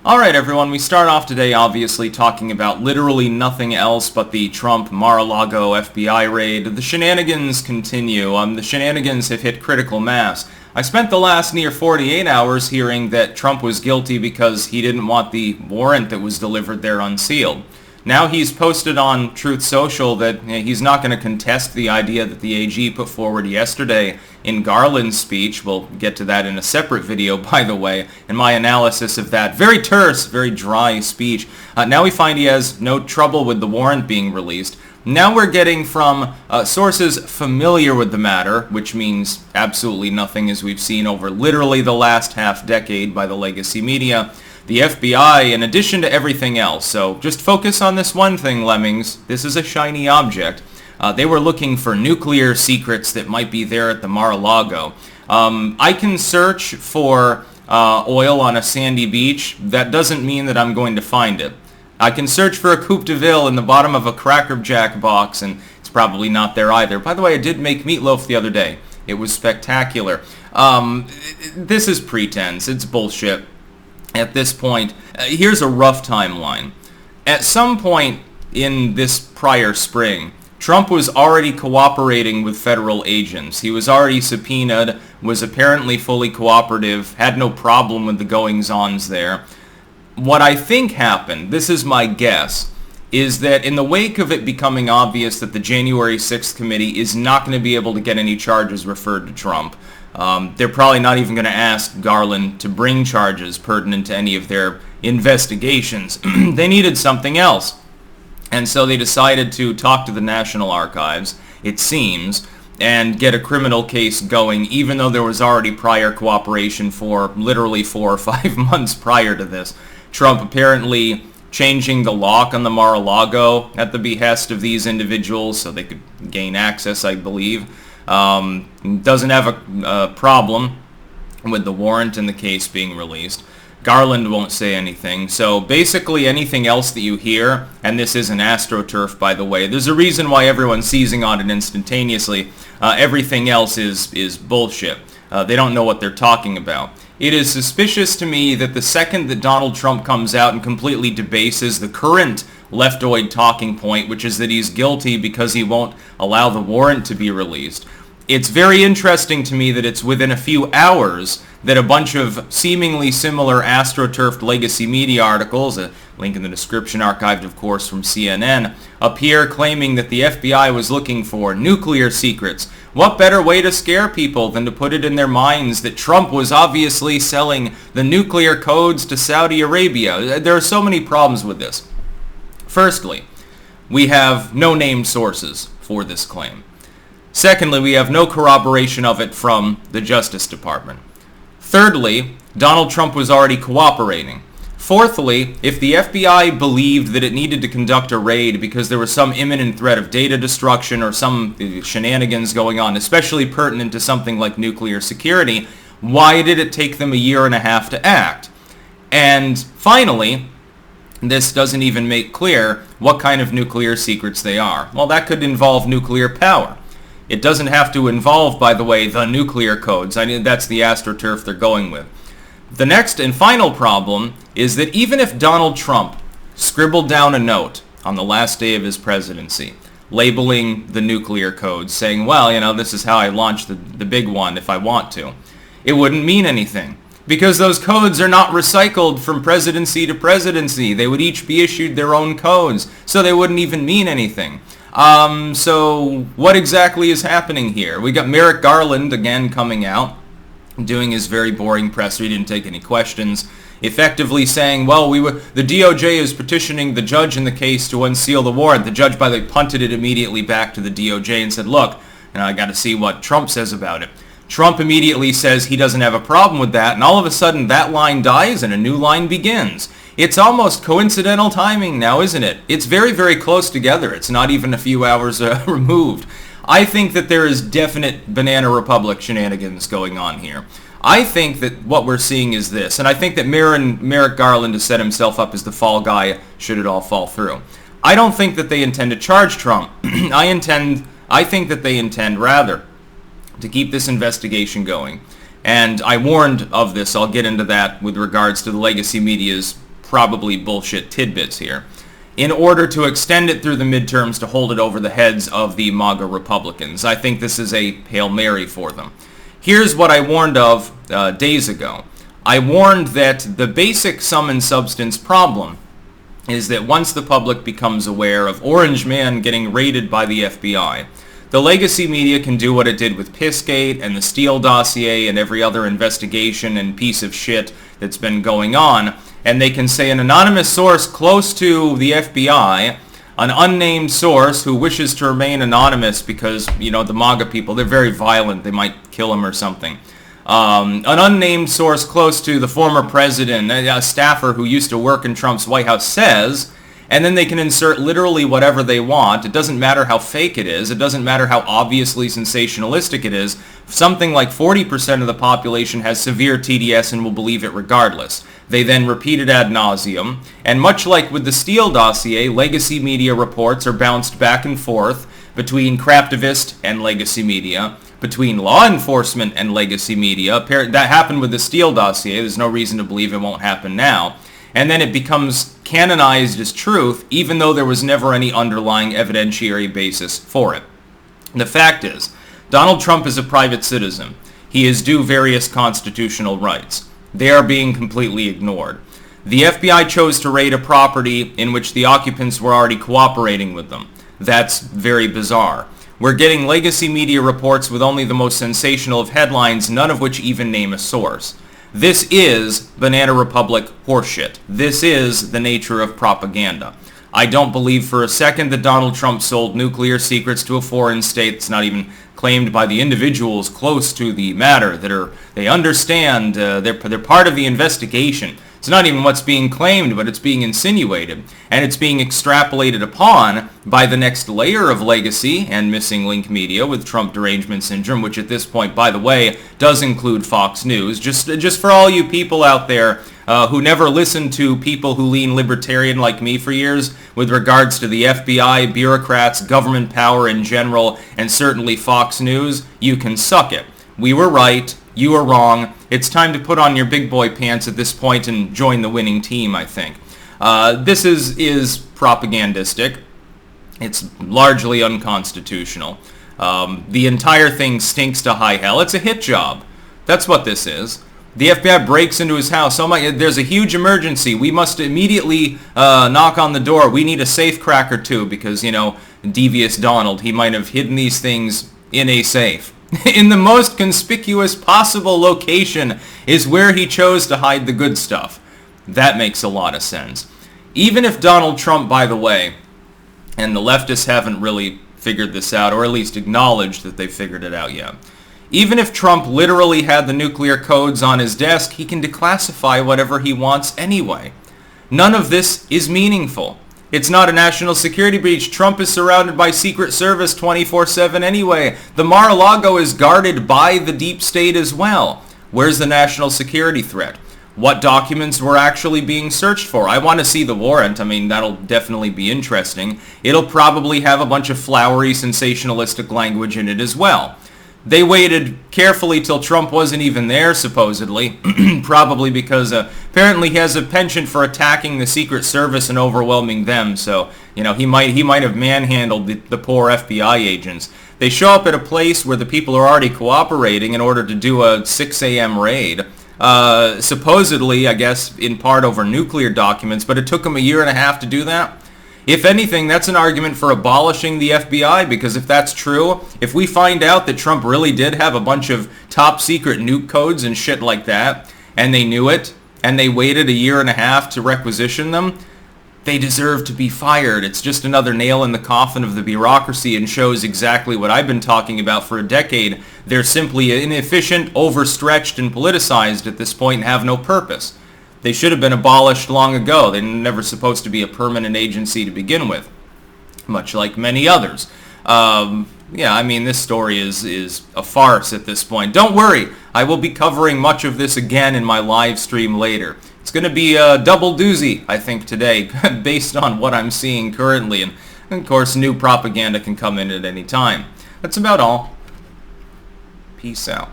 Alright everyone, we start off today obviously talking about literally nothing else but the Trump Mar-a-Lago FBI raid. The shenanigans continue. The shenanigans have hit critical mass. I spent the last near 48 hours hearing that Trump was guilty because he didn't want the warrant that was delivered there unsealed. Now he's posted on Truth Social that he's not going to contest the idea that the AG put forward yesterday in Garland's speech. We'll get to that in a separate video, by the way, and my analysis of that very terse, very dry speech. Now we find he has no trouble with the warrant being released. Now we're getting from sources familiar with the matter, which means absolutely nothing as we've seen over literally the last half decade by the legacy media. The FBI, in addition to everything else, so just focus on this one thing, Lemmings. This is a shiny object. They were looking for nuclear secrets that might be there at the Mar-a-Lago. I can search for oil on a sandy beach. That doesn't mean that I'm going to find it. I can search for a Coupe de Ville in the bottom of a Cracker Jack box, and it's probably not there either. By the way, I did make meatloaf the other day. It was spectacular. This is pretense. It's bullshit. At this point, here's a rough timeline. At some point in this prior spring, Trump was already cooperating with federal agents. He was already subpoenaed, was apparently fully cooperative, had no problem with the goings-ons there. What I think happened, this is my guess, is that in the wake of it becoming obvious that the January 6th committee is not going to be able to get any charges referred to Trump, they're probably not even going to ask Garland to bring charges pertinent to any of their investigations. They needed something else. And so they decided to talk to the National Archives, it seems, and get a criminal case going, even though there was already prior cooperation for literally 4 or 5 months prior to this. Trump apparently changing the lock on the Mar-a-Lago at the behest of these individuals so they could gain access, I believe. Doesn't have a problem with the warrant and the case being released. Garland won't say anything. So basically anything else that you hear, and this isn't AstroTurf, by the way, there's a reason why everyone's seizing on it instantaneously. Everything else is bullshit. They don't know what they're talking about. It is suspicious to me that the second that Donald Trump comes out and completely debases the current leftoid talking point, which is that he's guilty because he won't allow the warrant to be released, it's very interesting to me that it's within a few hours that a bunch of seemingly similar AstroTurf legacy media articles, a link in the description archived of course from CNN, appear claiming that the FBI was looking for nuclear secrets. What better way to scare people than to put it in their minds that Trump was obviously selling the nuclear codes to Saudi Arabia? There are so many problems with this. Firstly, we have no named sources for this claim. Secondly, we have no corroboration of it from the Justice Department. Thirdly, Donald Trump was already cooperating. Fourthly, if the FBI believed that it needed to conduct a raid because there was some imminent threat of data destruction or some shenanigans going on, especially pertinent to something like nuclear security, why did it take them a year and a half to act? And finally, this doesn't even make clear what kind of nuclear secrets they are. Well, that could involve nuclear power. It doesn't have to involve, by the way, the nuclear codes. I mean, that's the AstroTurf they're going with. The next and final problem is that even if Donald Trump scribbled down a note on the last day of his presidency, labeling the nuclear codes, saying, well, you know, this is how I launch the big one if I want to, it wouldn't mean anything. Because those codes are not recycled from presidency to presidency. They would each be issued their own codes, so they wouldn't even mean anything. So what exactly is happening here? We got Merrick Garland again coming out, doing his very boring presser. He didn't take any questions, effectively saying, well, the DOJ is petitioning the judge in the case to unseal the warrant. The judge, by the way, punted it immediately back to the DOJ and said, look, I got to see what Trump says about it. Trump immediately says he doesn't have a problem with that, and all of a sudden that line dies and a new line begins. It's almost coincidental timing now, isn't it? It's very, very close together. It's not even a few hours removed. I think that there is definite Banana Republic shenanigans going on here. I think that what we're seeing is this, and I think that Merrick Garland has set himself up as the fall guy should it all fall through. I don't think that they intend to charge Trump. I think that they intend, rather, to keep this investigation going. And I warned of this. I'll get into that with regards to the legacy media's probably bullshit tidbits here, in order to extend it through the midterms to hold it over the heads of the MAGA Republicans. I think this is a Hail Mary for them. Here's what I warned of days ago. I warned that the basic sum and substance problem is that once the public becomes aware of Orange Man getting raided by the FBI, the legacy media can do what it did with Pissgate and the Steele dossier and every other investigation and piece of shit that's been going on, and they can say an anonymous source close to the FBI, an unnamed source who wishes to remain anonymous because, you know, the MAGA people, they're very violent, they might kill him or something. An unnamed source close to the former president, a staffer who used to work in Trump's White House says, and then they can insert literally whatever they want. It doesn't matter how fake it is. It doesn't matter how obviously sensationalistic it is. Something like 40% of the population has severe TDS and will believe it regardless. They then repeat it ad nauseum. And much like with the Steele dossier, legacy media reports are bounced back and forth between craptivist and legacy media, between law enforcement and legacy media. That happened with the Steele dossier. There's no reason to believe it won't happen now. And then it becomes canonized as truth, even though there was never any underlying evidentiary basis for it. The fact is, Donald Trump is a private citizen. He is due various constitutional rights. They are being completely ignored. The FBI chose to raid a property in which the occupants were already cooperating with them. That's very bizarre. We're getting legacy media reports with only the most sensational of headlines, none of which even name a source. This is Banana Republic horseshit. This is the nature of propaganda. I don't believe for a second that Donald Trump sold nuclear secrets to a foreign state that's not even claimed by the individuals close to the matter, they understand, they're part of the investigation. It's not even what's being claimed, but it's being insinuated, and it's being extrapolated upon by the next layer of legacy and missing link media with Trump derangement syndrome, which at this point, by the way, does include Fox News. Just for all you people out there who never listened to people who lean libertarian like me for years with regards to the FBI, bureaucrats, government power in general, and certainly Fox News, you can suck it. We were right. You were wrong. It's time to put on your big boy pants at this point and join the winning team, I think. This is propagandistic. It's largely unconstitutional. The entire thing stinks to high hell. It's a hit job. That's what this is. The FBI breaks into his house. Oh my, there's a huge emergency. We must immediately knock on the door. We need a safe cracker too because, you know, devious Donald, he might have hidden these things in a safe. In the most conspicuous possible location is where he chose to hide the good stuff. That makes a lot of sense. Even if Donald Trump, by the way, and the leftists haven't really figured this out, or at least acknowledged that they figured it out yet. Even if Trump literally had the nuclear codes on his desk, he can declassify whatever he wants anyway. None of this is meaningful. It's not a national security breach. Trump is surrounded by Secret Service 24/7 anyway. The Mar-a-Lago is guarded by the deep state as well. Where's the national security threat? What documents were actually being searched for? I want to see the warrant. I mean, that'll definitely be interesting. It'll probably have a bunch of flowery, sensationalistic language in it as well. They waited carefully till Trump wasn't even there, supposedly, probably because apparently he has a penchant for attacking the Secret Service and overwhelming them. So, you know, he might have manhandled the poor FBI agents. They show up at a place where the people are already cooperating in order to do a 6 a.m. raid. Supposedly, I guess, in part over nuclear documents, but it took them a year and a half to do that. If anything, that's an argument for abolishing the FBI, because if that's true, if we find out that Trump really did have a bunch of top secret nuke codes and shit like that, and they knew it, and they waited a year and a half to requisition them, they deserve to be fired. It's just another nail in the coffin of the bureaucracy and shows exactly what I've been talking about for a decade. They're simply inefficient, overstretched, and politicized at this point and have no purpose. They should have been abolished long ago. They're never supposed to be a permanent agency to begin with, much like many others. Yeah, I mean, this story is a farce at this point. Don't worry, I will be covering much of this again in my live stream later. It's going to be a double doozy, I think, today, based on what I'm seeing currently. And, of course, new propaganda can come in at any time. That's about all. Peace out.